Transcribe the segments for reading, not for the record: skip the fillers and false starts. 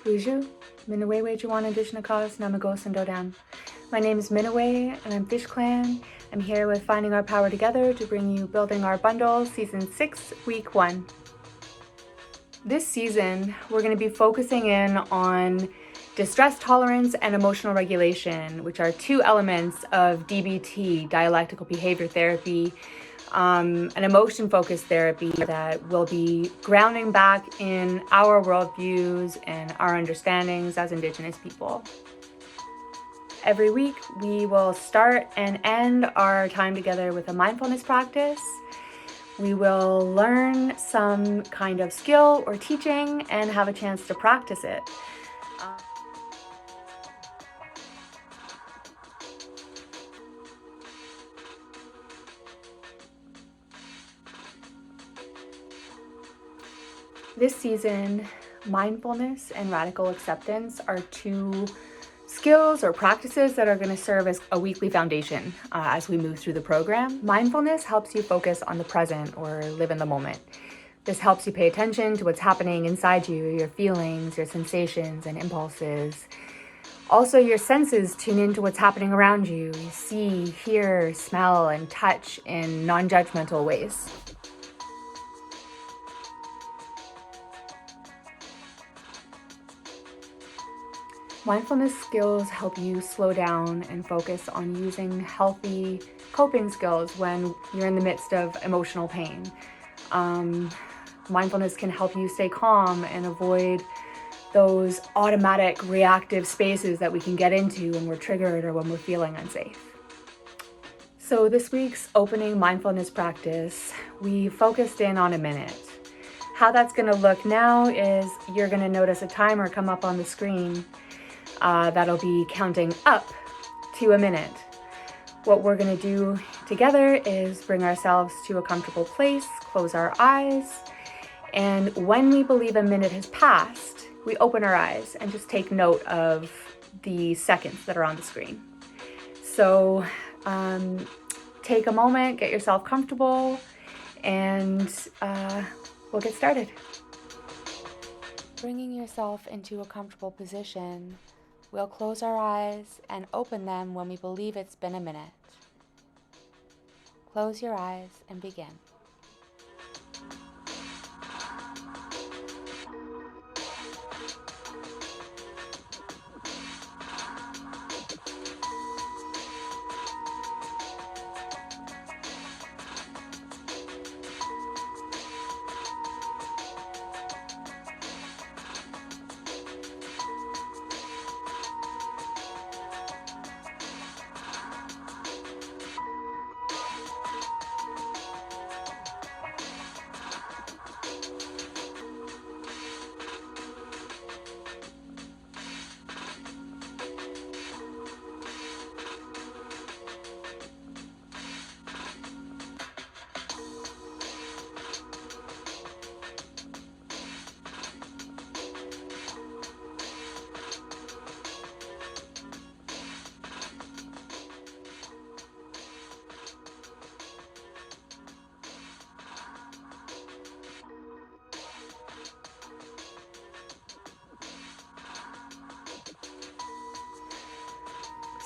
Bonjour, Minaway Juana Dishnakas Namagos and Dodan. My name is Minaway and I'm Fish Clan. I'm here with Finding Our Power Together to bring you Building Our Bundle, Season 6, Week 1. This season, we're going to be focusing in on distress tolerance and emotional regulation, which are two elements of DBT, Dialectical Behaviour Therapy, an emotion-focused therapy that will be grounding back in our worldviews and our understandings as Indigenous people. Every week, we will start and end our time together with a mindfulness practice. We will learn some kind of skill or teaching and have a chance to practice it. This season, mindfulness and radical acceptance are two skills or practices that are going to serve as a weekly foundation as we move through the program. Mindfulness helps you focus on the present or live in the moment. This helps you pay attention to what's happening inside you, your feelings, your sensations and impulses. Also, your senses tune into what's happening around you. You see, hear, smell, and touch in non-judgmental ways. Mindfulness skills help you slow down and focus on using healthy coping skills when you're in the midst of emotional pain. Mindfulness can help you stay calm and avoid those automatic reactive spaces that we can get into when we're triggered or when we're feeling unsafe. So this week's opening mindfulness practice, we focused in on a minute. How that's going to look now is you're going to notice a timer come up on the screen. That'll be counting up to a minute. What we're going to do together is bring ourselves to a comfortable place, close our eyes, and when we believe a minute has passed, we open our eyes and just take note of the seconds that are on the screen. So take a moment, get yourself comfortable, and we'll get started. Bringing yourself into a comfortable position, we'll close our eyes and open them when we believe it's been a minute. Close your eyes and begin.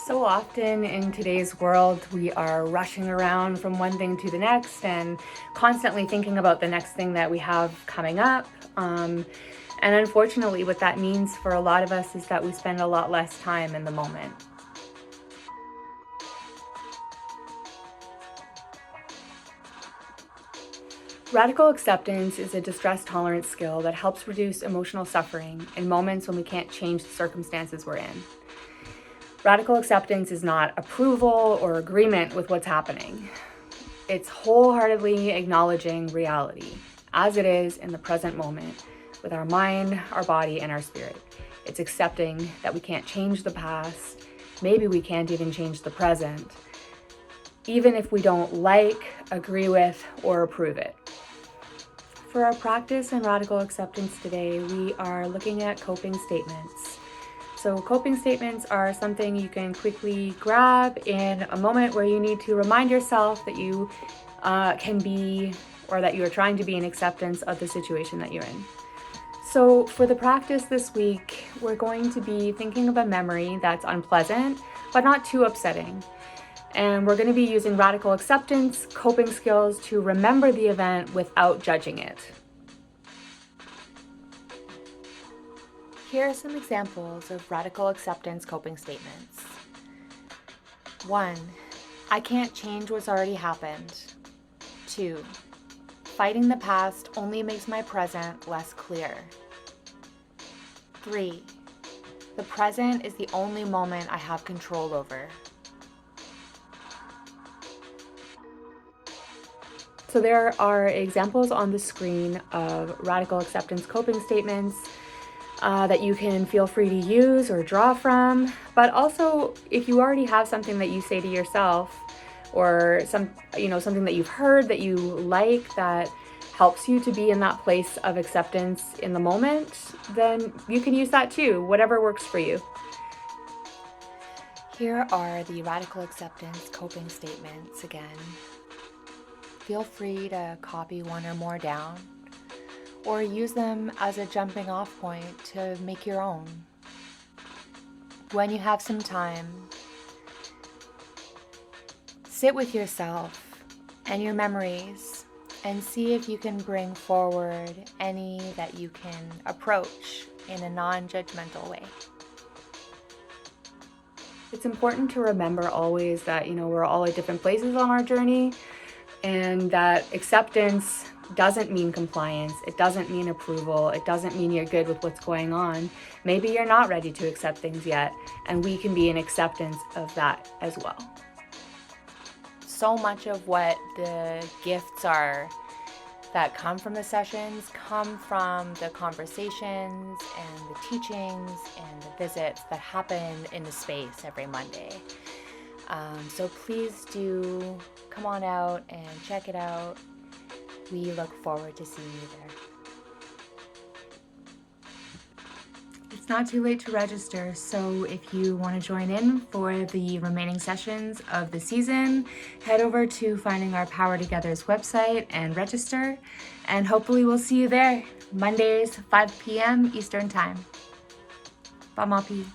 So often in today's world, we are rushing around from one thing to the next and constantly thinking about the next thing that we have coming up. And unfortunately, what that means for a lot of us is that we spend a lot less time in the moment. Radical acceptance is a distress tolerance skill that helps reduce emotional suffering in moments when we can't change the circumstances we're in. Radical acceptance is not approval or agreement with what's happening. It's wholeheartedly acknowledging reality as it is in the present moment with our mind, our body, and our spirit. It's accepting that we can't change the past. Maybe we can't even change the present, even if we don't like, agree with, or approve it. For our practice in radical acceptance today, we are looking at coping statements. So coping statements are something you can quickly grab in a moment where you need to remind yourself that you can be, or that you are trying to be in acceptance of the situation that you're in. So for the practice this week, we're going to be thinking of a memory that's unpleasant, but not too upsetting. And we're going to be using radical acceptance, coping skills to remember the event without judging it. Here are some examples of radical acceptance coping statements. 1. I can't change what's already happened. 2. Fighting the past only makes my present less clear. 3. The present is the only moment I have control over. So there are examples on the screen of radical acceptance coping statements that you can feel free to use or draw from. But also, if you already have something that you say to yourself, or something that you've heard that you like that helps you to be in that place of acceptance in the moment, then you can use that too, whatever works for you. Here are the radical acceptance coping statements again. Feel free to copy one or more down, or use them as a jumping off point to make your own. When you have some time, sit with yourself and your memories and see if you can bring forward any that you can approach in a non-judgmental way. It's important to remember always that, we're all at different places on our journey, and that acceptance doesn't mean compliance. It doesn't mean approval. It doesn't mean you're good with what's going on. Maybe you're not ready to accept things yet, and we can be in acceptance of that as well. So much of what the gifts are that come from the sessions come from the conversations and the teachings and the visits that happen in the space every Monday. So please do come on out and check it out. We look forward to seeing you there. It's not too late to register, so if you want to join in for the remaining sessions of the season, head over to Finding Our Power Together's website and register, and hopefully we'll see you there, Mondays, 5 p.m. Eastern Time. Bamapi.